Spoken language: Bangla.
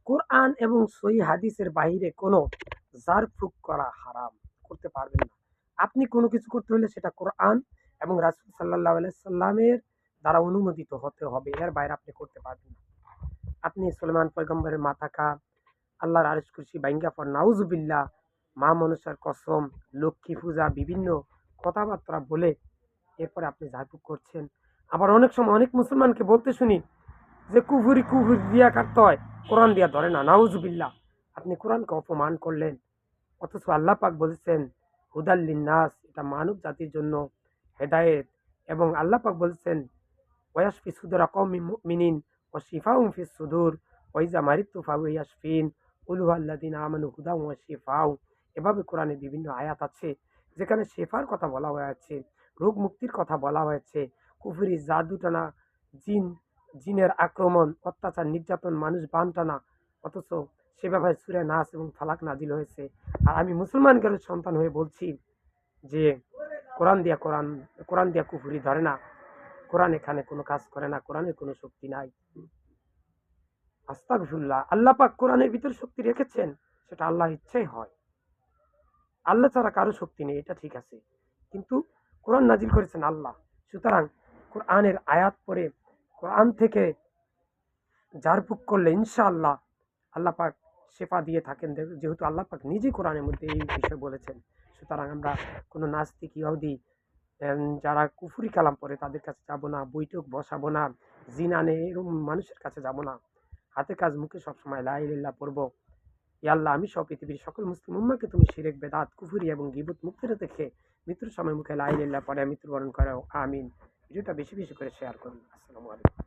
কোরআন এবং সহিহ হাদিসের বাইরে কোনো ঝাড়ফুঁক করা হারাম। করতে পারবেন না। আপনি কোনো কিছু করতে হলে সেটা কোরআন এবং রাসূল সাল্লাল্লাহু আলাইহি সাল্লামের দ্বারা অনুমোদিত হতে হবে। এর বাইরে আপনি করতে পারবেন না। আপনি সুলাইমান পয়গম্বরের মাথা কাট, আল্লাহর আরশ কুরসি ভাইঙ্গা পড়, নাউজুবিল্লাহ, মা মনসার কসম, লক্ষ্মী পূজা, বিভিন্ন কথাবার্তা বলে এরপরে আপনি ঝাড়ফুঁক করছেন। আবার অনেক সময় অনেক মুসলমানকে বলতে শুনি যে কুফরি দিয়া কাটতে হয়, কোরআন দিয়া ধরে না, নাউজুবিল্লাহ। আপনি কোরআনকে অপমান করলেন। অথচ আল্লাহ পাক বলেছেন হুদাল লিন্নাস, এটা মানব জাতির জন্য হেদায়েত। এবং আল্লাহ পাক বলেছেন ওয়াশফি সুদুরা কওমিন মুমিনিন ওয়া শিফাউন ফিস সুদুর ওয়া ইযা মারিদতু ফাহুয়া ইয়াশফিন কুল হুয়াল্লাযিনা আমানু হুদান ওয়া শিফাউ। এভাবে কোরআনে বিভিন্ন আয়াত আছে যেখানে শেফার কথা বলা হয়েছে, রোগ মুক্তির কথা বলা হয়েছে। কুফরি, জাদুটনা, জিন, জিনের আক্রমণ, অত্যাচার, নির্যাতন, মানুষ বানটানা, অথচ সে ব্যাপারে সূরা নাস এবং ফালাক নাজিল হয়েছে। আর আমি মুসলমান ঘরের সন্তান হয়ে বলছি যে কোরআন দিয়া কোরআন কোরআন দিয়া কুফরি ধরে না। কোরআন এখানে কোনো কাজ করে না। কোরআনের কোনো শক্তি নাই। আস্তাগফিরুল্লাহ। আল্লাহ পাক কোরআনের ভিতর শক্তি রেখেছেন। সেটা আল্লাহর ইচ্ছাই হয়। আল্লাহ ছাড়া কারো শক্তি নেই, এটা ঠিক আছে। কিন্তু কোরআন নাজিল করেছেন আল্লাহ। সুতরাং কোরআনের আয়াত পড়ে কোরআন থেকে ঝাড়ফুঁক করলে ইনশাআল্লাহ আল্লাহ পাক শেফা দিয়ে থাকেন। যেহেতু আল্লাহ পাক নিজেই কোরআনের মধ্যে এই বিষয় বলেছেন। সুতরাং আমরা কোনো নাস্তিক, ইহুদি, যারা কুফরি কালাম পড়ে তাদের কাছে যাব না, বৈঠক বসাবো না, জিনানে এরকম মানুষের কাছে যাব না। হাতে কাজ মুখে সবসময় লা ইলাহা ইল্লাল্লাহ পড়বো। ইয়া আল্লাহ, আমি সহ পৃথিবীর সকল মুসলিম উম্মাহকে তুমি শিরক, বেদাত, কুফরি এবং গীবত মুক্ত রেখে মৃত্যুর সময় মুখে লা ইলাহা ইল্লাল্লাহ পড়ে মৃত্যুবরণ করো। আমিন। ভিডিওটা বেশি বেশি করে শেয়ার করুন। আসসালামু আলাইকুম।